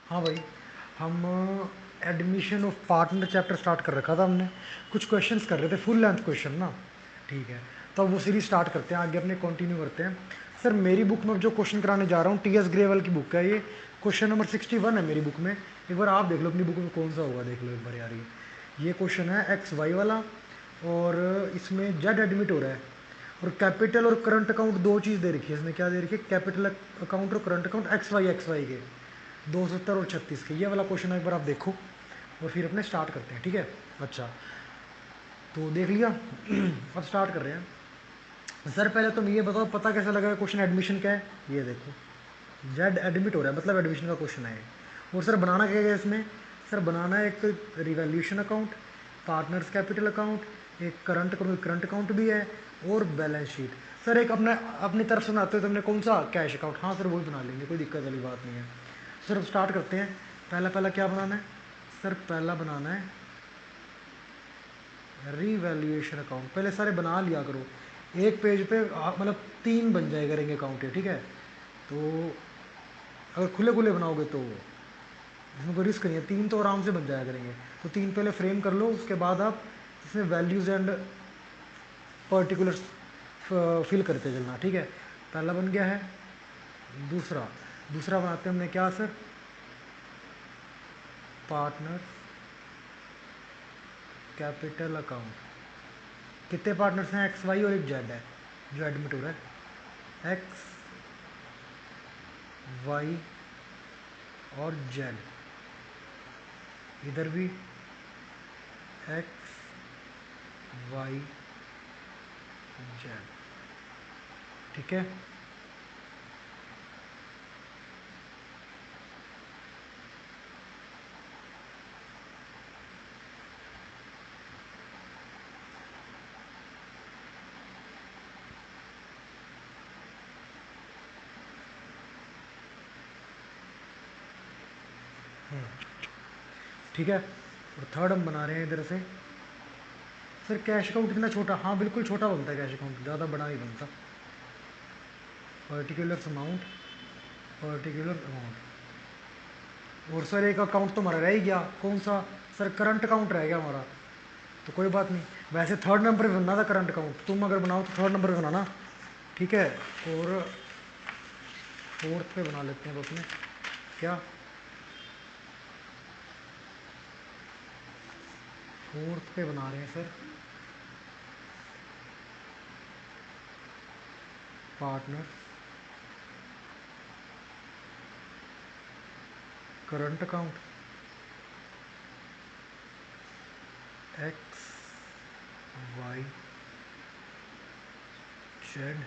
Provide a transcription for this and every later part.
हाँ भाई, हम admission of partner chapter start कर रखा था हमने। कुछ क्वेश्चंस कर रहे थे, फुल लेंथ क्वेश्चन ना। ठीक है, तो अब वो सीरीज स्टार्ट करते हैं, आगे अपने कंटिन्यू करते हैं। सर मेरी बुक में जो क्वेश्चन कराने जा रहा हूँ, टी एस ग्रेवल की बुक है ये। क्वेश्चन नंबर 61 है मेरी बुक में। एक बार आप देख लो अपनी बुक में कौन सा होगा, देख लो एक बार यार। ये क्वेश्चन है एक्स वाई वाला, और इसमें जेड एडमिट हो रहा है, और कैपिटल और करंट अकाउंट दो चीज़ दे रखी है इसमें। क्या दे रखी है? कैपिटल अकाउंट और करंट अकाउंट एक्स वाई के 270 और 36 के। ये वाला क्वेश्चन एक बार आप देखो, और फिर अपने स्टार्ट करते हैं, ठीक है। अच्छा, तो देख लिया। अब स्टार्ट कर रहे हैं। सर पहले तुम ये बताओ, पता कैसे लगा क्वेश्चन एडमिशन क्या है? ये देखो, जेड एडमिट हो रहा है मतलब एडमिशन का क्वेश्चन है। और सर बनाना क्या है इसमें? सर बनाना है एक revaluation account, partners capital account, एक करंट अकाउंट भी है, और बैलेंस शीट। सर एक अपने अपनी तरफ से बनाते हो तो हमने कौन सा? Cash account. हाँ सर, वही बना लेंगे, कोई दिक्कत वाली बात नहीं है। सर अब स्टार्ट करते हैं। पहला पहला क्या बनाना है? सर पहला बनाना है रीवैल्यूएशन अकाउंट। पहले सारे बना लिया करो, एक पेज पे मतलब 3 बन जाए करेंगे अकाउंट है, ठीक है। तो अगर खुले खुले बनाओगे तो इसमें कोई रिस्क नहीं है, 3 तो आराम से बन जाया करेंगे। तो 3 पहले फ्रेम कर लो, उसके बाद आप इसमें वैल्यूज़ एंड पर्टिकुलर्स फिल करते चलना, ठीक है। पहला बन गया है। दूसरा दूसरा बनाते हैं हमने क्या सर? Partner capital account. कितने पार्टनर्स हैं? एक्स वाई और एक जेड है जो एडमिट हो रहा है। एक्स वाई और जेड। इधर भी एक्स वाई जेड, ठीक है। ठीक है, और थर्ड हम बना रहे हैं इधर से। सर कैश अकाउंट कितना छोटा? हाँ बिल्कुल छोटा बनता है कैश अकाउंट, ज़्यादा बड़ा नहीं बनता। Particular amount, particular amount. और सर एक अकाउंट तो हमारा रह ही गया, कौन सा? सर करंट अकाउंट रह गया हमारा। तो कोई बात नहीं, वैसे थर्ड नंबर पे बनना था करंट अकाउंट, तुम अगर बनाओ तो थर्ड नंबर पे बनाना, ठीक है। और फोर्थ पे बना लेते हैं अपने क्या? फोर्थ पे बना रहे हैं sir partner current account X Y Z,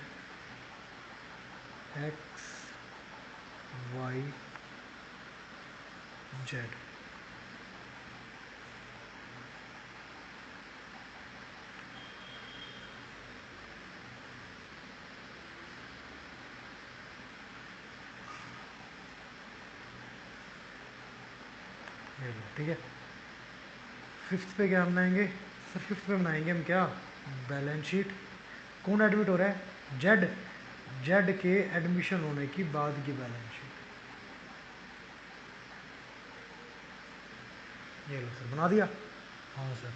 X Y Z. ठीक है, फिफ्थ पे क्या बनाएंगे? सर फिफ्थ पे बनाएंगे हम क्या? Balance sheet. कौन एडमिट हो रहा है? जेड। जेड के एडमिशन होने की बाद की बैलेंस शीट। ये लो सर, बना दिया। हाँ सर।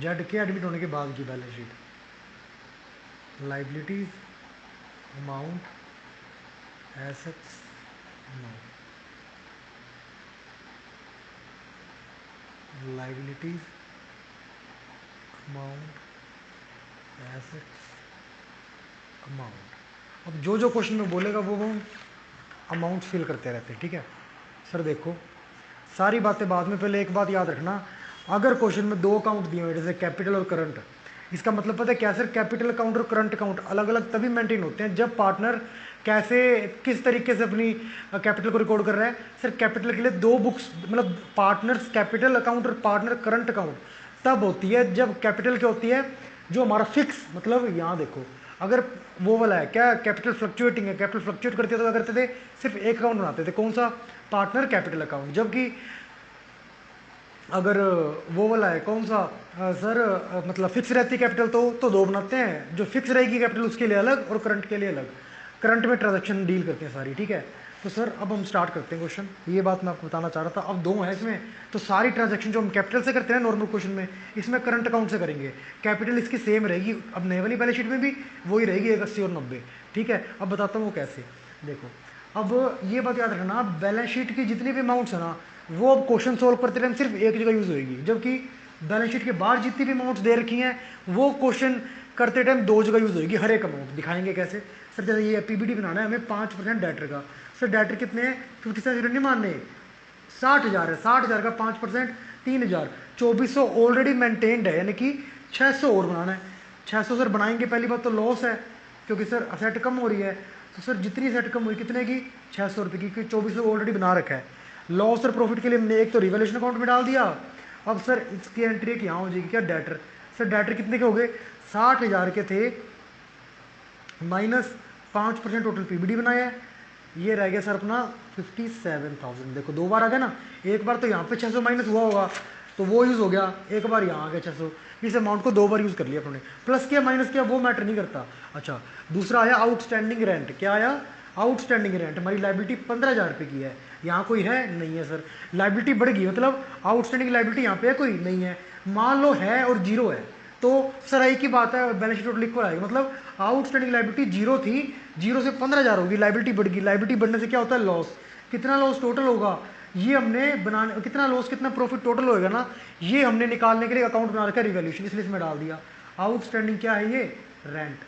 जेड के एडमिट होने के बाद की balance sheet. Liabilities amount assets amount. Liabilities amount assets amount. अब जो जो क्वेश्चन में बोलेगा वो हम अमाउंट फिल करते रहते हैं, ठीक है। सर देखो, सारी बातें बाद में, पहले एक बात याद रखना। अगर क्वेश्चन में दो अकाउंट दिए हुए जैसे कैपिटल और करंट, इसका मतलब पता है क्या सर? कैपिटल अकाउंट और करंट अकाउंट अलग अलग तभी मेंटेन होते हैं जब पार्टनर कैसे, किस तरीके से अपनी कैपिटल को रिकॉर्ड कर रहा है। सर कैपिटल के लिए दो बुक्स, मतलब पार्टनर्स कैपिटल अकाउंट और पार्टनर करंट अकाउंट तब होती है जब कैपिटल क्या होती है, जो हमारा फिक्स, मतलब यहाँ देखो, अगर वो वाला है क्या, कैपिटल फ्लक्चुएटिंग है, कैपिटल फ्लक्चुएट करते थे तो क्या करते थे? सिर्फ एक अकाउंट बनाते थे, कौन सा? Partner capital account. जबकि अगर वो वाला है कौन सा? सर मतलब फिक्स रहती है कैपिटल तो दो बनाते हैं, जो फिक्स रहेगी कैपिटल उसके लिए अलग और करंट के लिए अलग। करंट में ट्रांजैक्शन डील करते हैं सारी, ठीक है। तो सर अब हम स्टार्ट करते हैं क्वेश्चन, ये बात मैं आपको बताना चाह रहा था। अब दो है इसमें, तो सारी ट्रांजैक्शन जो हम कैपिटल से करते हैं नॉर्मल क्वेश्चन में, इसमें करंट अकाउंट से करेंगे। कैपिटल इसकी सेम रहेगी, अब नए वाली बैलेंस शीट में भी वही रहेगी 81 और 90, ठीक है। अब बताता हूँ वो कैसे। देखो अब ये बात याद रखना, बैलेंस शीट की जितनी भी अमाउंट्स है ना, वो अब क्वेश्चन सोल्व करते टाइम सिर्फ एक जगह यूज होगी, जबकि बैलेंस शीट के बाहर जितनी भी अमाउंट्स दे रखी हैं वो क्वेश्चन करते टाइम दो जगह यूज होगी। हर एक अमाउंट दिखाएंगे कैसे। सर जैसे ये पीबीडी बनाना है हमें 5% डेटर का, सर डेटर कितने हैं 57 नहीं मानने, 60,000 है। 60,000 का 5% 3,000, 2400 ऑलरेडी मेंटेन्ड है, यानी कि 600 और बनाना है। 600 सर बनाएंगे, पहली बात तो लॉस है क्योंकि सर असेट कम हो रही है, तो सर जितनी असेट कम हुई कितने की 600 रुपये की, क्योंकि 2400 ऑलरेडी बना रखा है। लॉस और प्रॉफिट के लिए हमने एक तो रिवैल्यूएशन अकाउंट में डाल दिया। अब सर इसकी एंट्री एक यहाँ हो जाएगी क्या, डेटर। सर डेटर कितने के हो गए, 60,000 के थे, माइनस 5% टोटल पीबीडी बनाया है, ये रह गया सर अपना 57,000। देखो दो बार आ गया ना, एक बार तो यहाँ पे 600 माइनस हुआ होगा तो वो यूज़ हो गया, एक बार यहाँ आ गया 600, इस अमाउंट को दो बार यूज़ कर लिया अपने। प्लस किया माइनस किया वो मैटर नहीं करता। अच्छा दूसरा आया आउटस्टैंडिंग रेंट, क्या आया आउटस्टैंडिंग रेंट, हमारी लाइबिलिटी 15,000 रुपये की है, यहाँ कोई है नहीं है सर, लाइबिलिटी बढ़ गई, मतलब आउटस्टैंडिंग लाइबिलिटी यहाँ पे है कोई नहीं है। मान लो है और जीरो है तो सर एक ही बात है, बैलेंस शीट टोटल इक्वल आएगा, मतलब आउटस्टैंडिंग लाइबिलिटी जीरो थी, जीरो से 15,000 होगी, लाइबिलिटी बढ़ गई। लाइबिलिटी बढ़ने से क्या होता है, लॉस। कितना लॉस टोटल होगा ये हमने बनाने, कितना लॉस कितना प्रॉफिट टोटल होएगा ना, ये हमने निकालने के लिए अकाउंट बना रखा है रिवैल्यूएशन, इसलिए इसमें डाल दिया। आउटस्टैंडिंग क्या है ये, रेंट।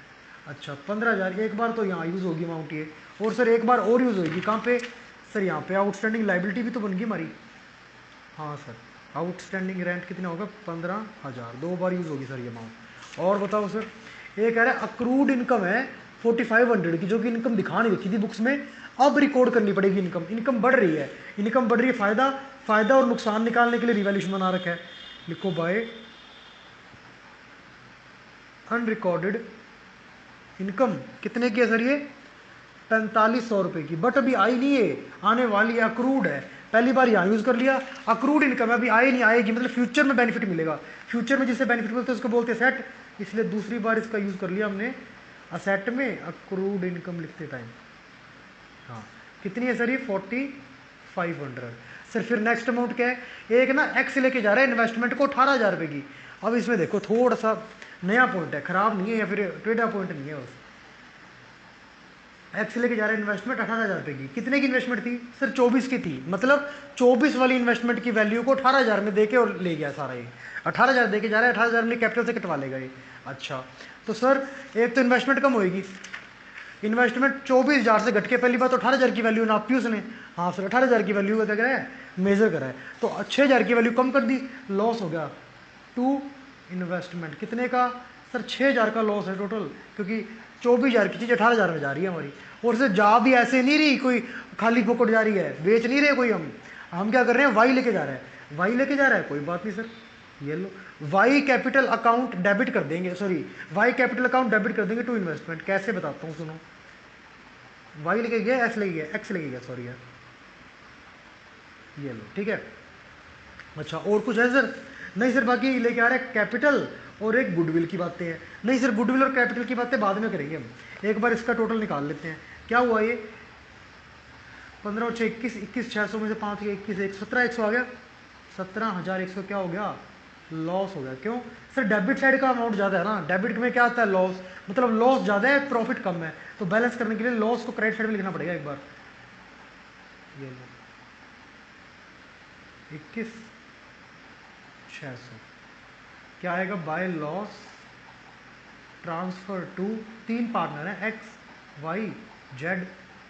अच्छा 15,000 एक बार तो यहाँ यूज़ होगी अमाउंट ये, और सर एक बार और यूज़ होगी कहाँ पे, सर यहाँ पे आउटस्टैंडिंग लाइबिलिटी भी तो बन गई हमारी। हाँ सर आउटस्टैंडिंग रेंट कितना होगा 15,000, दो बार यूज़ होगी सर ये अमाउंट। और बताओ सर, एक कह रहा है अक्रूड इनकम है 4500 की, जो कि इनकम दिखा नहीं रखी थी बुक्स में, अब रिकॉर्ड करनी पड़ेगी इनकम। इनकम बढ़ रही है, इनकम बढ़ रही है, फायदा फायदा और नुकसान निकालने के लिए रिवैल्यूएशन बना रखा है। लिखो बाय अनरिकॉर्डेड इनकम कितने की है सर ये 4500 रुपये की, बट अभी आई नहीं है, आने वाली है, अक्रूड है, पहली बार यहाँ यूज़ कर लिया। अक्रूड इनकम है, अभी आए नहीं, आएगी, मतलब फ्यूचर में बेनिफिट मिलेगा, फ्यूचर में जिससे बेनिफिट मिलता है उसको बोलते हैं सेट, इसलिए दूसरी बार इसका यूज़ कर लिया हमने असेट में, अक्रूड इनकम लिखते टाइम। हाँ कितनी है सर ये 4500। सर फिर नेक्स्ट अमाउंट क्या है, एक ना एक्स लेके जा रहा है इन्वेस्टमेंट को 18,000 रुपये की। अब इसमें देखो थोड़ा सा नया पॉइंट है, खराब नहीं है या फिर टेढ़ा पॉइंट नहीं है, बस एक्स लेके जा रहा है इन्वेस्टमेंट 18,000 रुपये की। कितने की इन्वेस्टमेंट थी सर 24 की थी, मतलब 24 वाली इन्वेस्टमेंट की वैल्यू को 18,000 में देके और ले गया सारा, ये 18,000 देके जा रहा है, 18,000 में कैपिटल से कटवा लेगा ये। अच्छा तो सर एक तो इन्वेस्टमेंट कम होएगी, इन्वेस्टमेंट 24,000 से घट के पहली बात तो 18,000 की वैल्यू नापी उसने, हाँ सर 18,000 की वैल्यू का क्या करा है मेजर करा है, तो 6,000 की वैल्यू कम कर दी, लॉस हो गया टू इन्वेस्टमेंट। कितने का सर 6,000 का लॉस है टोटल, क्योंकि 24,000 की चीज़ 18,000 में जा रही है हमारी, और सर जा भी ऐसे नहीं रही कोई खाली पॉकेट जा रही है, बेच नहीं रहे कोई, हम क्या कर रहे हैं वाई लेके जा रहे हैं, वाई लेके जा रहा है, कोई बात नहीं सर, ये लो वाई कैपिटल अकाउंट डेबिट कर देंगे, sorry Y capital account debit कर देंगे टू इन्वेस्टमेंट। कैसे बताता हूँ सुनो, वाई लेके गया, एस लेके गया, एक्स लेके गया, सॉरी यार, ये लो ठीक है। अच्छा और कुछ है सर, नहीं सर बाकी लेके आ रहे हैं कैपिटल और एक गुडविल की बातें हैं, नहीं सर गुडविल और कैपिटल की बातें बाद में करेंगे हम, एक बार इसका टोटल निकाल लेते हैं। क्या हुआ ये 15 और 6 21, 21,600 में से 5 के 21 1 17,100 आ गया, 17,100 क्या हो गया लॉस हो गया। क्यों सर डेबिट साइड का अमाउंट ज़्यादा है ना, डेबिट में क्या आता है लॉस, मतलब लॉस ज़्यादा है प्रॉफिट कम है, तो बैलेंस करने के लिए लॉस को क्रेडिट साइड में लिखना पड़ेगा एक बार। ये लो 21,600 क्या आएगा बाय लॉस ट्रांसफर टू, तीन पार्टनर है एक्स वाई जेड,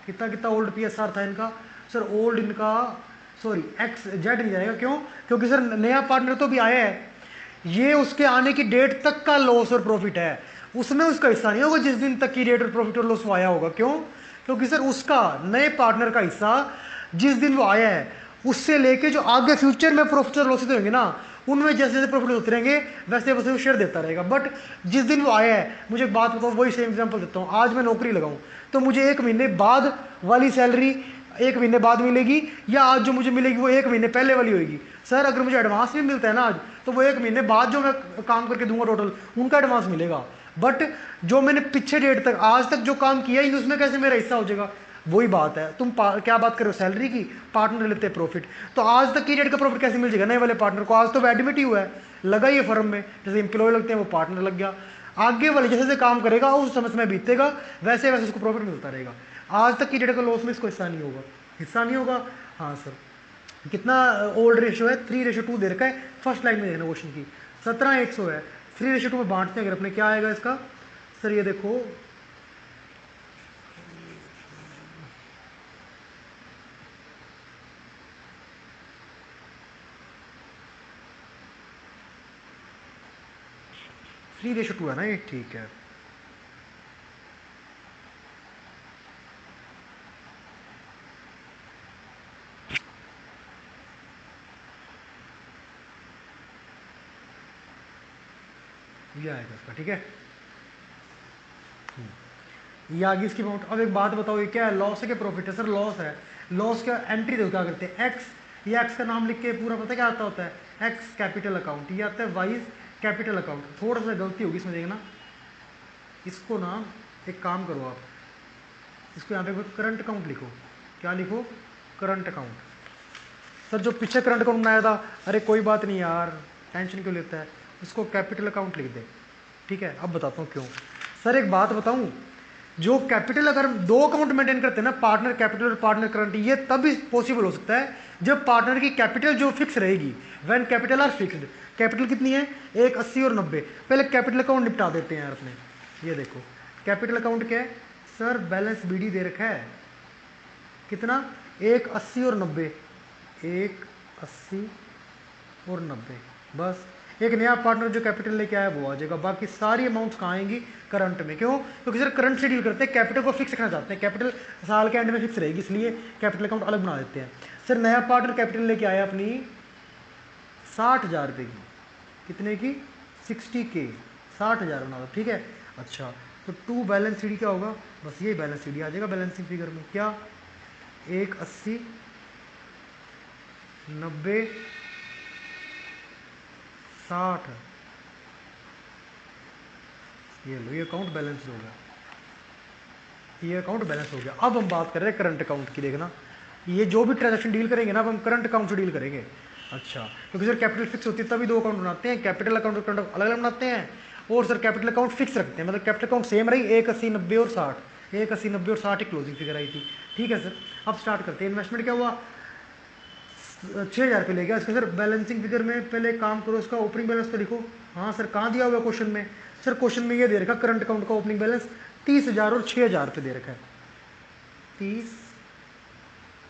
कितना कितना ओल्ड पीएसआर था इनका सर, ओल्ड इनका सॉरी एक्स जेड नहीं जाएगा, क्यों क्योंकि सर नया पार्टनर तो भी आया है, ये उसके आने की डेट तक का लॉस और प्रॉफिट है, उसमें उसका हिस्सा नहीं होगा जिस दिन तक की डेट और प्रॉफिट और लॉस आया होगा। क्यों क्योंकि सर उसका नए पार्टनर का हिस्सा जिस दिन वो आया है उससे लेके जो आगे फ्यूचर में प्रॉफिट और लॉसेज होंगे ना, उनमें जैसे जैसे प्रॉफिट होते रहेंगे वैसे वैसे वो शेयर देता रहेगा। बट जिस दिन वो आया है, मुझे एक बात बताओ, वही सेम एग्जांपल देता हूँ, आज मैं नौकरी लगाऊं तो मुझे 1 महीने बाद वाली सैलरी 1 महीने बाद मिलेगी, या आज जो मुझे मिलेगी वो 1 महीने पहले वाली होगी। सर अगर मुझे एडवांस भी मिलता है ना आज, तो वो 1 महीने बाद जो मैं काम करके दूंगा टोटल उनका एडवांस मिलेगा। बट जो मैंने पीछे डेट तक आज तक जो काम किया ही नहीं उसमें कैसे मेरा हिस्सा हो जाएगा? वही बात है, तुम क्या बात कर रहे हो सैलरी की, पार्टनर लेते हैं प्रॉफिट, तो आज तक की डेट का प्रॉफिट कैसे मिल जाएगा नए वाले पार्टनर को? आज तो एडमिट ही हुआ है, लगा ही है फर्म में, जैसे एम्प्लॉय लगते हैं वो पार्टनर लग गया, आगे वाले जैसे जैसे काम करेगा उस समय समय बीतेगा वैसे वैसे उसको प्रॉफिट मिलता रहेगा। आज तक की डेट का लॉस में इसको हिस्सा नहीं होगा, हिस्सा नहीं होगा। हाँ सर, कितना ओल्ड रेशो है? 3:2 दे रखा है, फर्स्ट लाइन में देखना क्वेश्चन की, 17:100 है, 3:2 में बांटते हैं अगर अपने, क्या आएगा इसका? सर ये देखो 3:2 है ना ये, ठीक है। ये आएगा इसका, ठीक है। ये आगे इसकी अमाउंट। अब एक बात बताओ, ये क्या है? लॉस है क्या प्रॉफिट है? सर लॉस है। लॉस का एंट्री देखो क्या करते हैं, एक्स, ये एक्स का नाम लिख के पूरा पता क्या आता होता है, एक्स कैपिटल अकाउंट, ये आता है वाइज कैपिटल अकाउंट। थोड़ा सा गलती होगी इसमें देखना, इसको ना एक काम करो आप, इसको यहाँ पे करंट अकाउंट लिखो। क्या लिखो? Current account. सर जो पीछे करंट अकाउंट बनाया था, अरे कोई बात नहीं यार, टेंशन क्यों लेता है, उसको कैपिटल अकाउंट लिख दे, ठीक है। अब बताता हूँ क्यों। सर एक बात बताऊँ, जो कैपिटल अगर हम दो अकाउंट मेंटेन करते हैं ना, पार्टनर कैपिटल और पार्टनर करंट, ये तभी पॉसिबल हो सकता है जब पार्टनर की कैपिटल जो फिक्स रहेगी, when capital R fixed. Capital कितनी है? 180 और 90। पहले कैपिटल अकाउंट निपटा देते हैं यार अपने। ये देखो कैपिटल अकाउंट क्या है सर, बैलेंस बीडी दे रखा है कितना, 180 और 90, 180 और 90, बस। एक नया पार्टनर जो कैपिटल लेके आया वो आ जाएगा, बाकी सारी अमाउंट्स कहाँ आएंगी? करंट में। क्यों? क्योंकि सर करंट से डील करते हैं, कैपिटल को फिक्स रखना चाहते हैं, कैपिटल साल के एंड में फिक्स रहेगी, इसलिए कैपिटल अकाउंट अलग बना देते हैं। सर नया पार्टनर कैपिटल लेके आया अपनी 60,000 रुपये की, कितने की? 60K, 60,000 बना दो, ठीक है। अच्छा तो टू बैलेंस सी डी क्या होगा? बस ये बैलेंस सी डी आ जाएगा बैलेंसिंग फिगर में, क्या? 180, 90, 60, ये लो, ये अकाउंट बैलेंस हो गया, ये अकाउंट बैलेंस हो गया। अब हम बात कर रहे हैं करंट अकाउंट की, देखना ये जो भी ट्रांजैक्शन डील करेंगे ना, अब हम करंट अकाउंट से डील करेंगे। अच्छा क्योंकि सर कैपिटल फिक्स होती है तभी दो अकाउंट बनाते हैं, कैपिटल अकाउंट और करंट अलग अलग बनाते हैं, और सर कैपिटल अकाउंट फिक्स रखते हैं, मतलब कैपिटल अकाउंट सेम रही, 180, 90 और 60, 180, 90 और 60 की क्लोजिंग फिगर आई थी, ठीक है सर। अब स्टार्ट करते हैं। इन्वेस्टमेंट क्या हुआ? 6,000 रुपये ले गया। इसका सर बैलेंसिंग फिगर में पहले काम करो, इसका ओपनिंग बैलेंस तो लिखो। हाँ सर कहाँ दिया हुआ क्वेश्चन में? सर क्वेश्चन में ये दे रखा करंट अकाउंट का ओपनिंग बैलेंस 30,000 और 6,000 रुपये दे रखा है, 30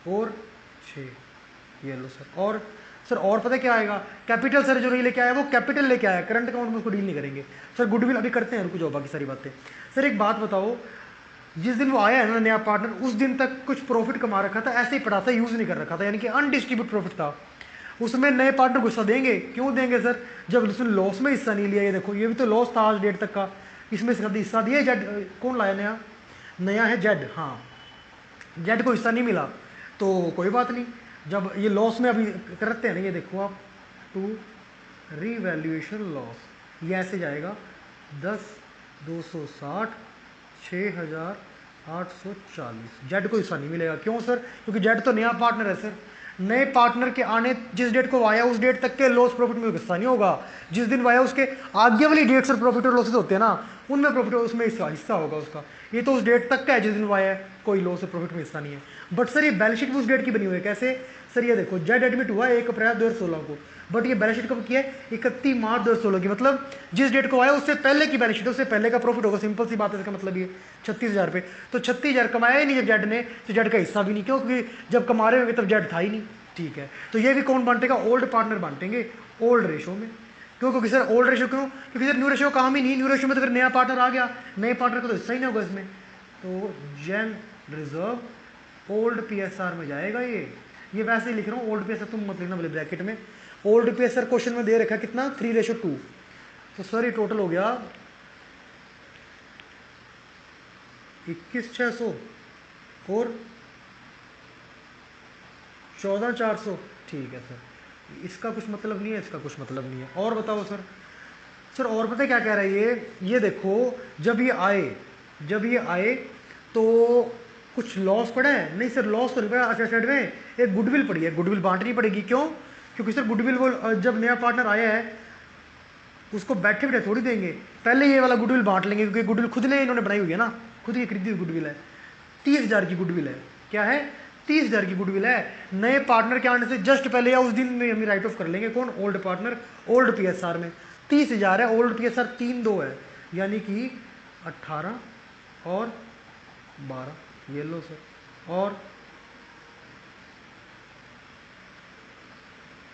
और 6, ये लो सर। और सर और पता क्या आएगा? कैपिटल सर जो नहीं लेके आया वो कैपिटल लेके आया, करंट अकाउंट में उसको डील नहीं करेंगे। सर गुडविल अभी करते हैं, रुको जाओ बाकी सारी बातें। सर एक बात बताओ, जिस दिन वो आया है ना नया पार्टनर, उस दिन तक कुछ प्रॉफिट कमा रखा था, ऐसे ही पड़ा था, यूज नहीं कर रखा था, यानी कि अनडिस्ट्रीब्यूट प्रॉफिट था, उसमें नए पार्टनर को हिस्सा देंगे? क्यों देंगे सर, जब उसने लॉस में हिस्सा नहीं लिया। ये देखो ये भी तो लॉस था आज डेट तक का, इसमें हिस्सा दिया। जेड कौन लाया नया? नया है जेड, हाँ जेड को हिस्सा नहीं मिला तो कोई बात नहीं, जब ये लॉस में अभी करते हैं ना, ये देखो आप, टू रीवैल्यूएशन लॉस, ये ऐसे जाएगा 10, 260, 6,840। जेड को हिस्सा नहीं मिलेगा। क्यों सर? क्योंकि जेड तो नया पार्टनर है सर, नए पार्टनर के आने जिस डेट को आया उस डेट तक के लॉस प्रॉफिट में हिस्सा नहीं होगा, जिस दिन आया उसके आगे वाली डेट सर प्रॉफिट और लॉसेस होते हैं ना, उनमें प्रॉफिट उसमें हिस्सा होगा उसका। ये तो उस डेट तक का है जिस दिन आया है, कोई लॉस और प्रॉफिट में हिस्सा नहीं है। बट सर ये बैलेंस शीट भी उस डेट की बनी हुई है, कैसे? सर ये देखो जेड एडमिट हुआ 1 अप्रैल 2016 को, बट ये बैलेंस शीट कब की है? 31 मार्च 2016 की, मतलब जिस डेट को आया उससे पहले की बैलेंस शीट, उससे पहले का प्रॉफिट होगा, सिंपल सी बात है। इसका मतलब ये 36,000 रुपये, तो 36,000 कमाया ही नहीं जब जेड ने, तो जेड का हिस्सा भी नहीं, क्यों? क्योंकि जब कमा रहे होंगे तब जेड था ही नहीं, ठीक है। तो ये भी कौन बांटेगा? ओल्ड पार्टनर बांटेंगे, ओल्ड रेशो में। क्यों? क्योंकि सर ओल्ड रेशो क्यों? क्योंकि सर न्यू रेशो काम ही नहीं, न्यू रेशो में तो फिर नया पार्टनर आ गया, नए पार्टनर का तो हिस्सा ही नहीं होगा इसमें, तो जेन रिजर्व ओल्ड पीएसआर में जाएगा। ये वैसे ही लिख रहा हूँ, ओल्ड पीएसआर तुम मत लिखना बोले ब्रैकेट में, ओल्ड पीएसआर क्वेश्चन में दे रखा कितना? 3:2। तो सर ये टोटल हो गया 21,600 और 14,400, ठीक है सर। इसका कुछ मतलब नहीं है, इसका कुछ मतलब नहीं है। और बताओ सर, सर और पता है क्या कह रहा है ये देखो, जब ये आए तो कुछ लॉस पड़ा है? नहीं सर, लॉस तो नहीं पड़ा। अच्छा, साइड में एक गुडविल पड़ी है, गुडविल बांटनी पड़ेगी। क्यों? क्योंकि सर गुडविल वो जब नया पार्टनर आया है उसको बैठे बैठे थोड़ी देंगे, पहले ये वाला गुडविल बांट लेंगे, क्योंकि गुडविल खुद ने इन्होंने बनाई हुई है ना, खुद की खरीदी हुई गुडविल है। 30,000 की गुडविल है। क्या है? 30,000 की गुडविल है। नए पार्टनर के आने से जस्ट पहले या उस दिन में हम राइट ऑफ कर लेंगे। कौन? ओल्ड पार्टनर, ओल्ड पीएसआर में 30,000 है, ओल्ड पीएसआर 3,2 है, यानी कि 18 और 12। ये लो सर, और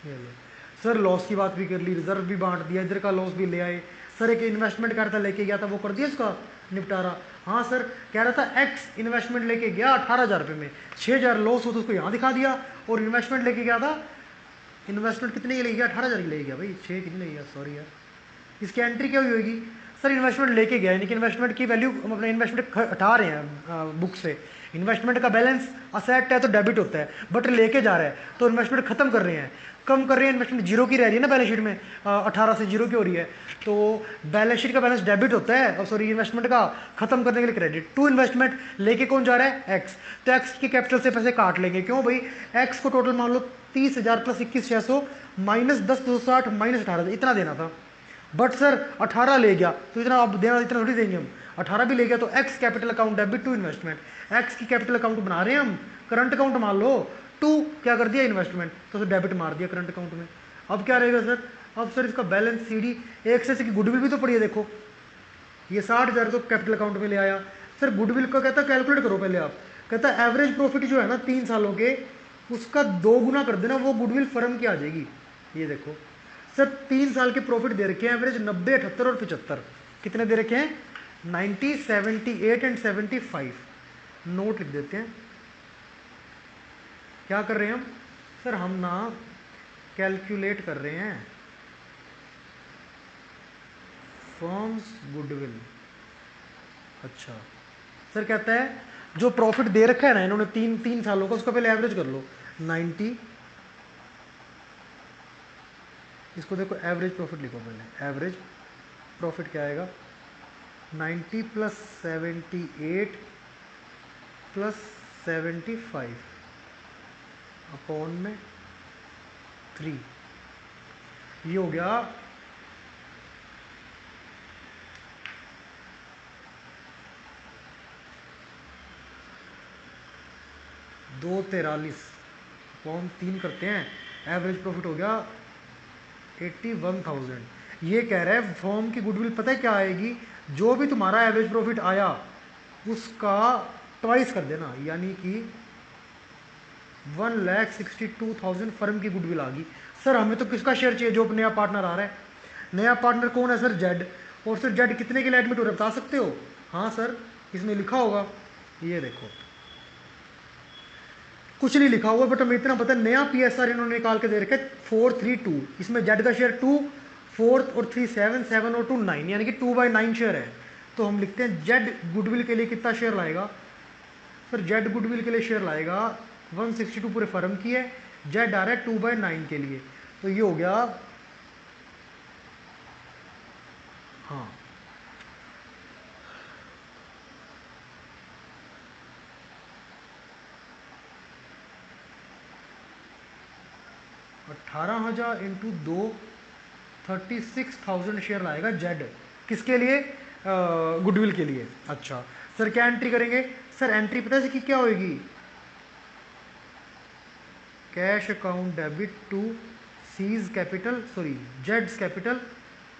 ये लो सर, लॉस की बात भी कर ली, रिजर्व भी बांट दिया, इधर का लॉस भी ले आए। सर एक इन्वेस्टमेंट कर था, लेके गया था, वो कर दिया इसका निपटारा। हाँ सर, कह रहा था एक्स इन्वेस्टमेंट लेके गया 18,000 रुपये में, 6,000 लॉस हो तो उसको यहाँ दिखा दिया, और इन्वेस्टमेंट लेके गया था, इन्वेस्टमेंट कितने की ले गया? 18,000 की ले गया भाई, 6 कितने ले गया, सॉरी यार। इसकी एंट्री क्या हुई होगी? सर इन्वेस्टमेंट लेके गया, यानी कि इन्वेस्टमेंट की वैल्यू हम अपने इन्वेस्टमेंट हटा रहे हैं बुक से। इन्वेस्टमेंट का बैलेंस असेट है तो डेबिट होता है, बट लेके जा रहा है तो इन्वेस्टमेंट खत्म कर रहे हैं, कम कर रहे हैं। इन्वेस्टमेंट जीरो की रह रही है ना बैलेंस शीट में, 18 से जीरो की हो रही है, तो बैलेंस शीट का बैलेंस डेबिट होता है, और सॉरी इन्वेस्टमेंट का खत्म करने के लिए क्रेडिट टू इन्वेस्टमेंट। लेके कौन जा रहा है? एक्स। तो एक्स के कैपिटल से पैसे काट लेंगे। क्यों भाई? एक्स को टोटल मान लो 30,000 प्लस 21,600 माइनस 10,260 माइनस 18,000 इतना देना था, बट सर 18 ले गया तो इतना अब देना, इतना थोड़ी देंगे हम। 18 भी ले गया तो X capital account debit to investment. X की कैपिटल अकाउंट बना रहे हैं हम, करंट अकाउंट मान लो, टू क्या कर दिया? इन्वेस्टमेंट, तो सर डेबिट मार दिया करंट अकाउंट में। अब क्या रहेगा सर? अब सर इसका बैलेंस सीडी एक से की गुडविल भी तो पड़ी है, देखो ये 60,000 तो कैपिटल अकाउंट में ले आया। सर गुडविल का कहता कैलकुलेट करो पहले आप, कहता एवरेज प्रॉफिट जो है ना 3 सालों के, उसका 2 गुना कर देना, वो गुडविल फर्म की आ जाएगी। ये देखो सर 3 साल के प्रॉफिट दे रखे हैं एवरेज 90, 78 और 75। कितने दे रखे हैं? 90, 78 एंड 75। नोट लिख देते हैं। क्या कर रहे हैं हम? सर हम ना कैलकुलेट कर रहे हैं फर्म्स गुडविल। अच्छा सर कहता है जो प्रॉफिट दे रखा है ना इन्होंने 3 सालों का, उसका पहले एवरेज कर लो 90। इसको देखो एवरेज प्रॉफिट लिखो पहले, एवरेज प्रॉफिट क्या आएगा? 90 प्लस 78 प्लस 75 अपॉन में 3, ये हो गया 243 अपॉन 3 करते हैं, एवरेज प्रॉफिट हो गया 81,000। ये कह रहा है फर्म की गुडविल पता है क्या आएगी? जो भी तुम्हारा एवरेज प्रॉफिट आया उसका ट्वाइस कर देना, यानी कि 1,62,000 फर्म की गुडविल आ गई। सर हमें तो किसका शेयर चाहिए? जो नया पार्टनर आ रहा है। नया पार्टनर कौन है सर? जेड। और सर जेड कितने के लिए एडमिट हो रहा है बता सकते हो? हाँ सर, इसमें लिखा होगा, ये देखो कुछ नहीं लिखा हुआ, बट हमें इतना पता है नया पीएसआर इन्होंने निकाल के दे रखा है 432। इसमें जेड का शेयर 2, 4 और 3 7, 7 और 2 9, यानी कि 2/9 शेयर है। तो हम लिखते हैं जेड गुडविल के लिए कितना शेयर लाएगा? सर जेड गुडविल के लिए शेयर लाएगा 162 पूरे फर्म की है, जेड आ रहा है 2/9 के लिए, तो ये हो गया, हाँ 18,000 इंटू 2, 36,000 शेयर लाएगा जेड। किसके लिए? गुडविल के लिए। अच्छा सर क्या एंट्री करेंगे? सर एंट्री पता है कि क्या होगी? Cash account debit to Z's capital, sorry जेड्स कैपिटल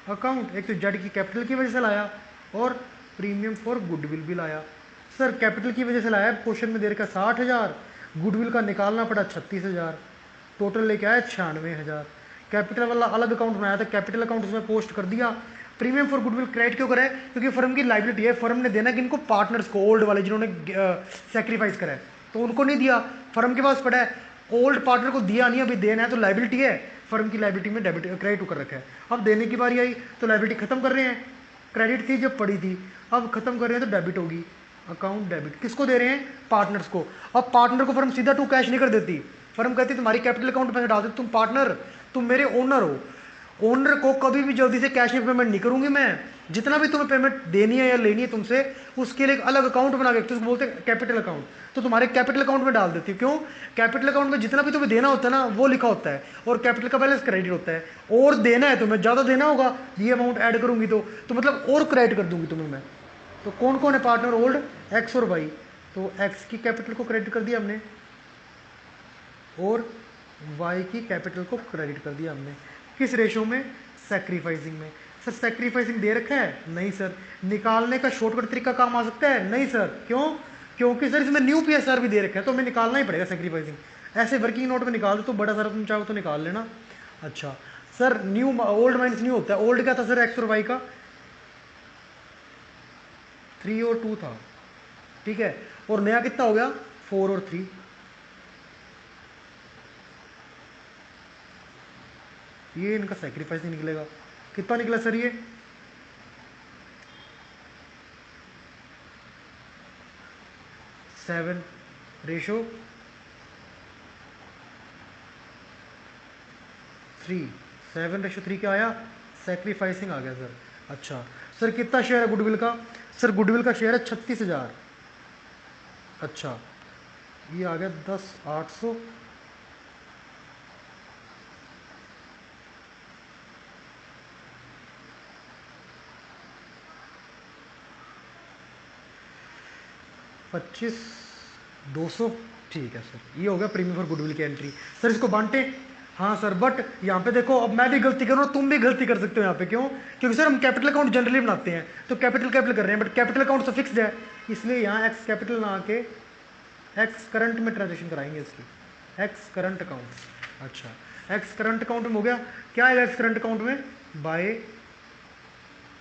अकाउंट। एक तो जेड की कैपिटल की वजह से लाया, और प्रीमियम फॉर गुडविल भी लाया। सर कैपिटल की वजह से लाया, क्वेश्चन में दे रखा 60,000, गुडविल का निकालना पड़ा 36,000, टोटल लेके आया 96,000। कैपिटल वाला अलग अकाउंट बनाया था, कैपिटल अकाउंट उसमें पोस्ट कर दिया। प्रीमियम फॉर गुडविल क्रेडिट क्यों करा है? क्योंकि फर्म की लाइबिलिटी है, फर्म ने देना कि इनको पार्टनर्स को, ओल्ड वाले जिन्होंने सेक्रीफाइस करा है, तो उनको नहीं दिया, फर्म के पास पड़ा है। ओल्ड पार्टनर को दिया नहीं, अभी देना है, तो लाइबिलिटी है, फर्म की लाइबिलिटी में डेबिट क्रेडिट कर रखा है। अब देने की बारी आई तो लाइबिलिटी खत्म कर रहे हैं, क्रेडिट थी जब पड़ी थी, अब खत्म कर रहे हैं तो डेबिट होगी। अकाउंट डेबिट किसको दे रहे हैं? पार्टनर्स को। अब पार्टनर को फर्म सीधा टू कैश नहीं कर देती, फर्म कहती तुम्हारी कैपिटल अकाउंट में पैसे डाल दे, तुम पार्टनर, तुम मेरे ओनर हो, ओनर को कभी भी जल्दी से कैश में पेमेंट नहीं करूंगी मैं, जितना भी तुम्हें पेमेंट देनी है या लेनी है तुमसे, उसके लिए एक अलग अकाउंट बना के, तो उसको बोलते हैं कैपिटल अकाउंट, तो तुम्हारे कैपिटल अकाउंट में डाल देती हूँ। क्यों? कैपिटल अकाउंट में जितना भी तुम्हें देना होता है ना वो लिखा होता है, और कैपिटल का बैलेंस क्रेडिट होता है। और देना है तुम्हें, ज़्यादा देना होगा, ये अमाउंट ऐड करूंगी तो मतलब और क्रेडिट कर दूंगी तुम्हें मैं। तो कौन कौन है पार्टनर? ओल्ड, एक्स और वाई। तो एक्स की कैपिटल को क्रेडिट कर दिया हमने, और वाई की कैपिटल को क्रेडिट कर दिया हमने। किस रेशो में? सैक्रिफाइसिंग में। सर सैक्रिफाइसिंग दे रखा है? नहीं सर। निकालने का शॉर्टकट तरीका काम आ सकता है? नहीं सर। क्यों? क्योंकि सर इसमें न्यू पीएसआर भी दे रखा है, तो हमें निकालना ही पड़ेगा सैक्रिफाइसिंग। ऐसे वर्किंग नोट में निकाल दो तो बड़ा सारा तुम चाहो तो निकाल लेना। अच्छा sir, new old minus new होता है। ओल्ड क्या था सर? एक्स और वाई का 3 और 2 था, ठीक है। और नया कितना हो गया? 4 और 3। ये इनका सैक्रिफाइस नहीं निकलेगा। कितना निकला सर? ये 7 रेशो 3। 7:3 क्या आया? सैक्रिफाइसिंग आ गया सर। अच्छा सर, कितना शेयर है गुडविल का? सर गुडविल का शेयर है 36,000। अच्छा, ये आ गया 10,800। पच्चीस 200, ठीक है सर। ये हो गया प्रीमियम फॉर गुडविल की एंट्री। सर इसको बांटे? हाँ सर, बट यहाँ पे देखो, अब मैं भी गलती करूँ, तुम भी गलती कर सकते हो यहाँ पे। क्यों? क्योंकि सर हम कैपिटल अकाउंट जनरली बनाते हैं, तो कैपिटल कैपिटल कर रहे हैं, बट कैपिटल अकाउंट तो फिक्स्ड है, इसलिए यहाँ एक्स कैपिटल ना आके एक्स करंट में ट्रांजेक्शन कराएंगे इसकी, एक्स करंट अकाउंट। अच्छा, एक्स करंट अकाउंट में हो गया। क्या है एक्स करंट अकाउंट में? By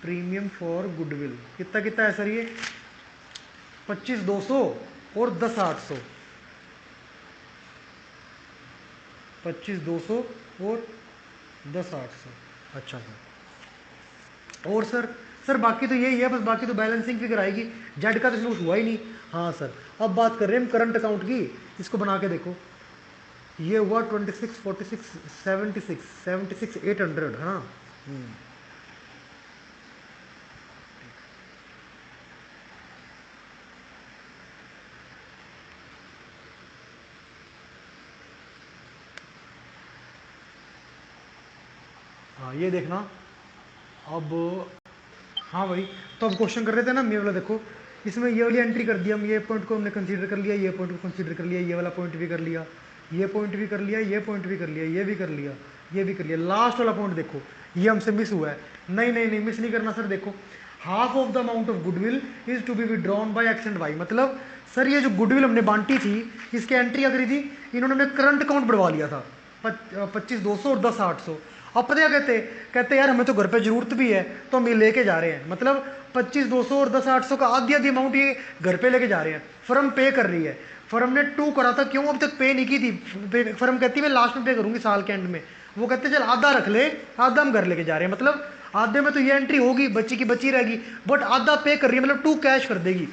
premium for goodwill. कितना कितना है सर ये? 25,200 और 10,800। 25,200 और 10,800। अच्छा सर, और सर बाकी तो यही है, बस बाकी तो बैलेंसिंग फिगर आएगी। जेड का तो इसमें कुछ हुआ ही नहीं। हाँ सर, अब बात कर रहे हैं हम करंट अकाउंट की। इसको बना के देखो, ये हुआ 26, 46, 76, 76, 800। हाँ हाँ, ये देखना अब। हाँ भाई, तो अब क्वेश्चन कर रहे थे ना, ये वाला देखो, इसमें ये वाली एंट्री कर दी हम, ये पॉइंट को हमने कंसीडर कर लिया, ये पॉइंट को कंसीडर कर लिया, ये वाला पॉइंट भी कर लिया, ये पॉइंट भी कर लिया, ये पॉइंट भी कर लिया, ये भी कर लिया, ये भी कर लिया। लास्ट वाला पॉइंट देखो, ये हमसे मिस हुआ है। नहीं नहीं नहीं, मिस नहीं करना सर। देखो, half of the amount of goodwill is to be withdrawn by X and Y. मतलब सर ये जो गुडविल हमने बांटी थी, इसकी एंट्री क्या करी थी? इन्होंने करंट अकाउंट बढ़वा लिया था, 25,200 और 10,800। अब पता क्या कहते यार हमें तो घर पे जरूरत भी है, तो हम ये लेके जा रहे हैं। मतलब 25,200 और 10,800 का आधी आधी अमाउंट ये घर पे लेके जा रहे हैं। फर्म पे कर रही है। फर्म ने 2 करा था, क्यों? अब तक पे नहीं की थी। फर्म कहती मैं लास्ट में पे करूंगी साल के एंड में। वो कहते चल आधा रख ले, आधा हम घर लेके जा रहे हैं। मतलब आधे में तो ये एंट्री होगी, बच्ची की बच्ची रहेगी, बट आधा पे कर रही है, मतलब 2 कैश कर देगी।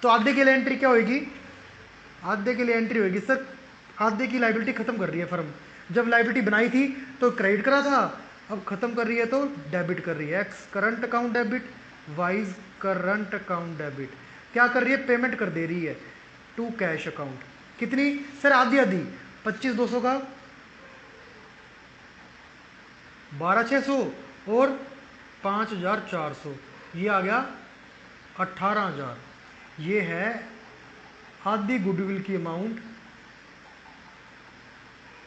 तो आधे के लिए एंट्री क्या होगी? आधे के लिए एंट्री होगी सर, आधे की लाइबिलिटी खत्म कर रही है फर्म। जब लाइबिलिटी बनाई थी तो क्रेडिट करा था, अब खत्म कर रही है तो डेबिट कर रही है। X current account debit, wise current account debit. क्या कर रही है? पेमेंट कर दे रही है टू कैश अकाउंट। कितनी सर? आधी आधी। 25,200 का 12,600 और 5,400, ये आ गया 18,000। ये है आधी गुडविल की अमाउंट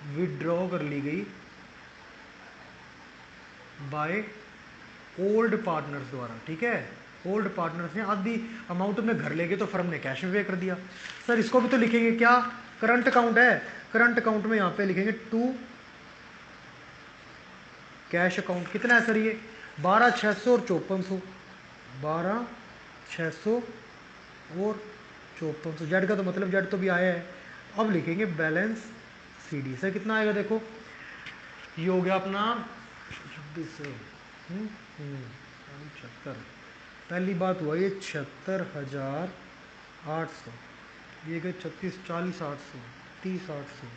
विड्रॉ कर ली गई बाय ओल्ड पार्टनर्स द्वारा, ठीक है। ओल्ड पार्टनर्स ने आधी अमाउंट में घर ले गए, तो फर्म ने कैश में पे कर दिया। सर इसको भी तो लिखेंगे, क्या? करंट अकाउंट है, करंट अकाउंट में यहाँ पे लिखेंगे टू कैश अकाउंट। कितना है सर ये? 12,600 और 5,400। 12,600 और 5,400। जेड का तो मतलब जेड तो भी आया है। अब लिखेंगे बैलेंस सी डी। सर कितना आएगा? देखो, ये हो गया अपना 26 से 76। पहली बात हुआ ये 76,800, ये गए 36, 40, 800, 30, 800,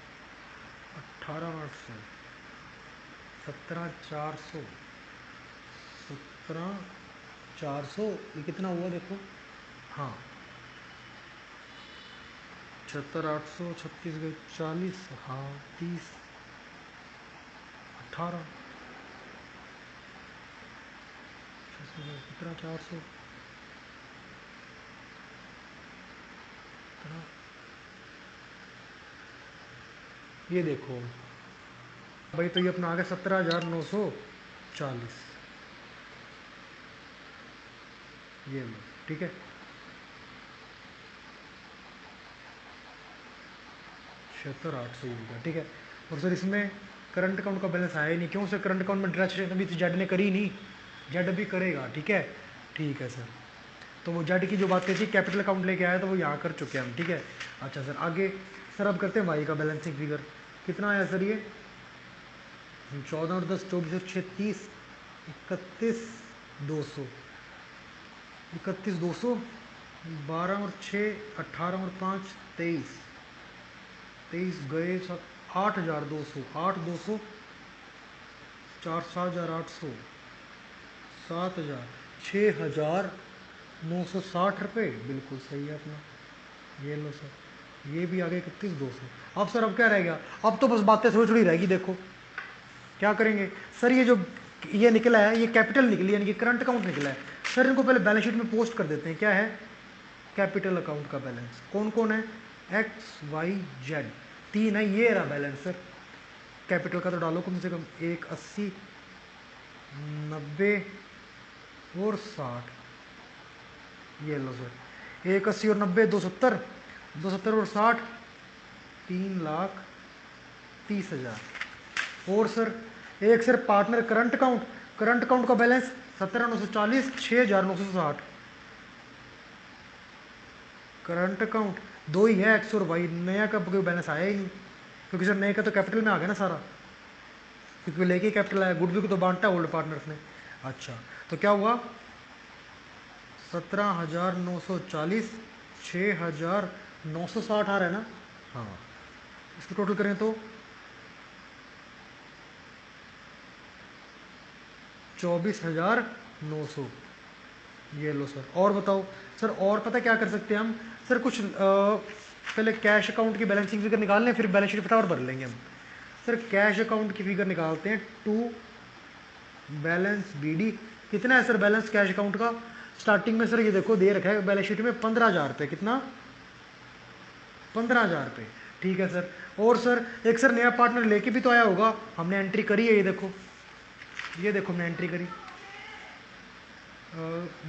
18,800, 17,400, 17,400 ये कितना हुआ देखो। हाँ 76, 800, 36 गए 40, हाँ 30, 18, 17,400, ये देखो भाई, तो ये अपना आ गया 17,940, ये लो ठीक है। 76,800 ही होगा ठीक है। और सर इसमें करंट अकाउंट का बैलेंस आया ही नहीं, क्यों सर? करंट अकाउंट में ट्रांजेक्शन अभी तो जेड ने करी नहीं, जेड अभी करेगा ठीक है। ठीक है सर, तो वो जेड की जो बातें थी कैपिटल अकाउंट लेके आया तो वो यहाँ कर चुके हैं हम ठीक है। अच्छा सर आगे, सर अब करते हैं वाई का बैलेंसिंग फिगर। कितना आया सर ये? 14 और 10 24 और 6 30, 31,200, 31,200, 12 और 6 18 और 5 23, 23 गए 8,200, 8,200, 4 7,800, 7,000, 6,960 रुपये, बिल्कुल सही है अपना। ये लो सर, ये भी आ गए 31,200। अब सर अब क्या रह गया? अब तो बस बातें थोड़ी थोड़ी रहेगी। देखो क्या करेंगे सर, ये जो ये निकला है ये कैपिटल निकली, यानी कि करंट अकाउंट निकला है। सर इनको पहले बैलेंस शीट में पोस्ट कर देते हैं। क्या है? कैपिटल अकाउंट का बैलेंस। कौन कौन है? एक्स वाई जेड, तीन है। ये रहा बैलेंस सर कैपिटल का, तो डालो कम से कम 1, 80, 90 और 60। ये लो सर, 1, 80 और 90, 270, 270 और 60, 3,30,000। और सर एक sir partner current account, current account का बैलेंस 17,940, 6,960। करंट अकाउंट दो ही है, एक्स और वाई। नया का कोई बैलेंस आया ही नहीं, क्योंकि सर नए का तो कैपिटल में आ गया ना सारा, क्योंकि लेके कैपिटल आया। गुडविल को तो बांटा ओल्ड पार्टनर्स ने। अच्छा तो क्या हुआ? 17,940, 6,960 आ रहा है ना। हाँ इसको टोटल करें तो 24,900। ये लो सर, और बताओ सर। और पता क्या कर सकते हैं हम? सर कुछ पहले कैश अकाउंट की बैलेंसिंग फिगर निकाल लें, फिर बैलेंस शीट फटाफट भर लेंगे हम। सर कैश अकाउंट की फिगर निकालते हैं। टू बैलेंस बीडी, कितना है सर बैलेंस कैश अकाउंट का? स्टार्टिंग में सर ये देखो दे रखा है बैलेंस शीट में 15,000 रुपये। कितना? 15,000 रुपये ठीक है सर। और सर एक सर नया पार्टनर लेके भी तो आया होगा, हमने एंट्री करी है। ये देखो, ये देखो हमने एंट्री करी।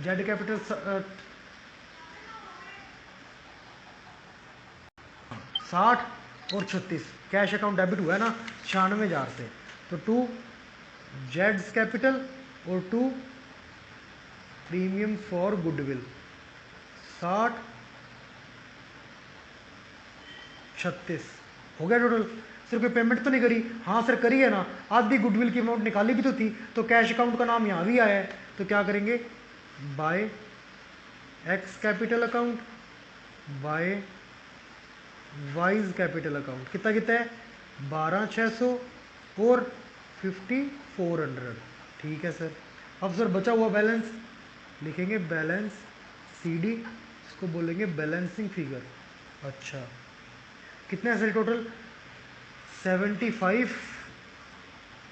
जेड कैपिटल 60 और 36 कैश अकाउंट डेबिट हुआ है ना 96,000 से। तो 2 जेड्स कैपिटल और 2 प्रीमियम फॉर गुडविल, 60, 36 हो गया टोटल। सर कोई पेमेंट तो नहीं करी? हाँ सर करी है ना, आधी गुडविल की अमाउंट निकाली भी तो थी, तो कैश अकाउंट का नाम यहाँ भी आया है। तो क्या करेंगे? By X capital account by Y's capital account. कितना कितना है? 12,600 और 5,400 ठीक है सर। अब सर बचा हुआ बैलेंस लिखेंगे बैलेंस सीडी, इसको बोलेंगे बैलेंसिंग फिगर। अच्छा कितने है सर टोटल? 75,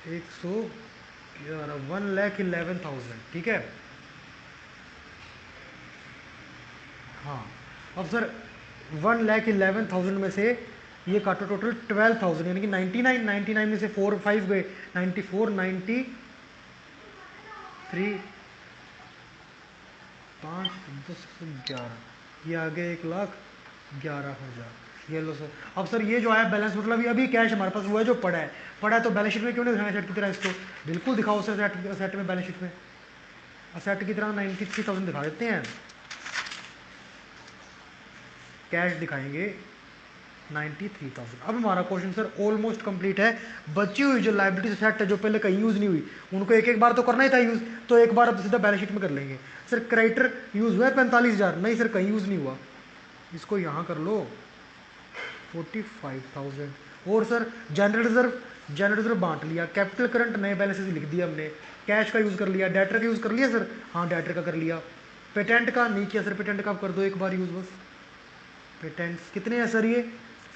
1,11,000 ठीक है। हाँ अब सर 1,11,000 में से ये काटो टोटल 12,000, यानी कि 99, 99 में से 4 5 गए 94, 93, 5 10 11, ये आ गए 1,11,000। ये लो सर। अब सर ये जो आया बैलेंस, मतलब अभी कैश हमारे पास हुआ है जो पड़ा है। पड़ा है तो बैलेंस शीट में क्यों नहीं दिखाना सेट की तरह इसको? बिल्कुल दिखाओ सर, सेट में बैलेंस शीट में सेट की तरह 93,000 दिखा देते हैं। कैश दिखाएंगे 93,000। अब हमारा क्वेश्चन सर ऑलमोस्ट कंप्लीट है। बची हुई जो लाइबिलिटी सेट है जो पहले कहीं यूज़ नहीं हुई, उनको एक एक बार तो करना ही था यूज़, तो एक बार अब सीधा बैलेंस शीट में कर लेंगे। सर क्रेडिटर यूज़ हुआ है 45,000, नहीं सर कहीं यूज़ नहीं हुआ। इसको यहाँ कर लो 45,000। और सर जनरल रिजर्व बांट लिया, कैपिटल करंट नए बैलेंसेस लिख दिया हमने, कैश का यूज़ कर लिया, डेटर का यूज़ कर लिया सर, हाँ डेटर का कर लिया, पेटेंट का नहीं किया सर, पेटेंट का आप कर दो एक बार यूज़ बस। पेटेंट्स कितने हैं सर ये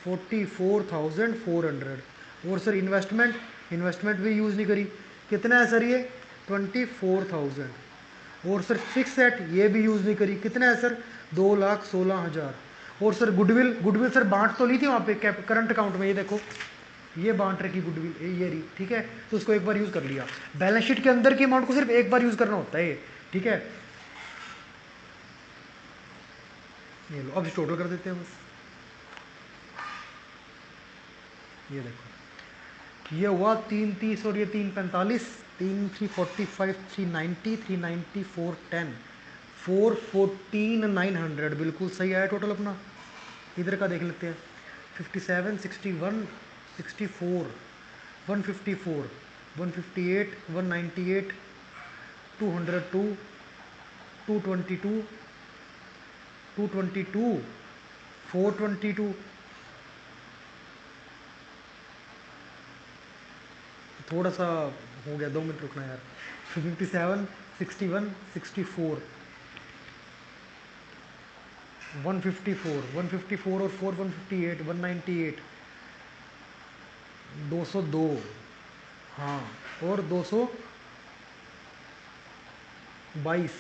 44,400। और सर इन्वेस्टमेंट भी यूज़ नहीं करी, कितना है सर ये 24,000। और सर फिक्स सेट ये भी यूज़ नहीं करी, कितना है सर 2,16,000। और सर गुडविल सर बांट तो ली थी वहाँ पे करंट अकाउंट में, ये देखो ये बांट रखी गुडविल ये रही, ठीक है, तो उसको एक बार यूज़ कर लिया। बैलेंस शीट के अंदर की अमाउंट को सिर्फ एक बार यूज़ करना होता है ये, ठीक है। ये लो अब टोटल कर देते हैं बस, ये देखो ये हुआ 330 और ये 345, 3,345, 390, 390, 410, 414,900 बिल्कुल सही आया टोटल अपना। इधर का देख लेते हैं 57, 61, 64, 154, 158, 198, 202, 222, 222, 422, थोड़ा सा हो गया, 2 मिनट रुकना यार। 57, 61, 64, 154, 154 और 4 158, 198, 202, हाँ और 222,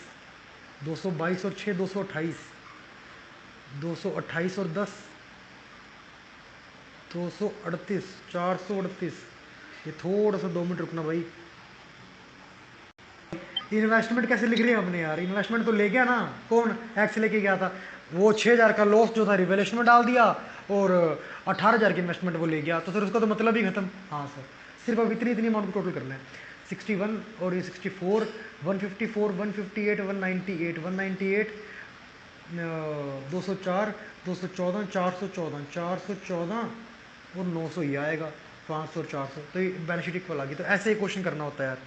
222 और 6 228, 228 और 10 238, 438। ये थोड़ा सा 2 मिनट रुकना भाई। इन्वेस्टमेंट कैसे लिख रहे हैं हमने यार, इन्वेस्टमेंट तो ले गया ना, कौन एक्स लेके गया था, वो 6,000 का लॉस जो था रिवेलेशन में डाल दिया और 18,000 की इन्वेस्टमेंट वो ले गया, तो सर उसका तो मतलब ही खत्म। हाँ सर सिर्फ अब इतनी अमाउंट को टोटल करना है, 61 और ये 64, 154, 158, 198, 198, 204, 214, 414, 414 और 900 ही आएगा, 500 और 400, तो ये बैलेंस शीट इक्वल आ गई। तो ऐसे ही क्वेश्चन करना होता है यार,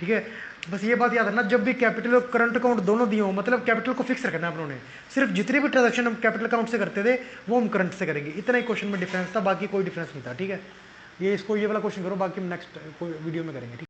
ठीक है। बस ये बात याद रखना, जब भी कैपिटल और करंट अकाउंट दोनों दिए हो, मतलब कैपिटल को फिक्स रखना है अपनों ने, सिर्फ जितने भी ट्रांजेक्शन हम कैपिटल अकाउंट से करते थे वो हम करंट से करेंगे, इतना ही क्वेश्चन में डिफरेंस था, बाकी कोई डिफरेंस नहीं था, ठीक है। ये वाला क्वेश्चन करो, बाकी हम नेक्स्ट वीडियो में करेंगे, ठीक है।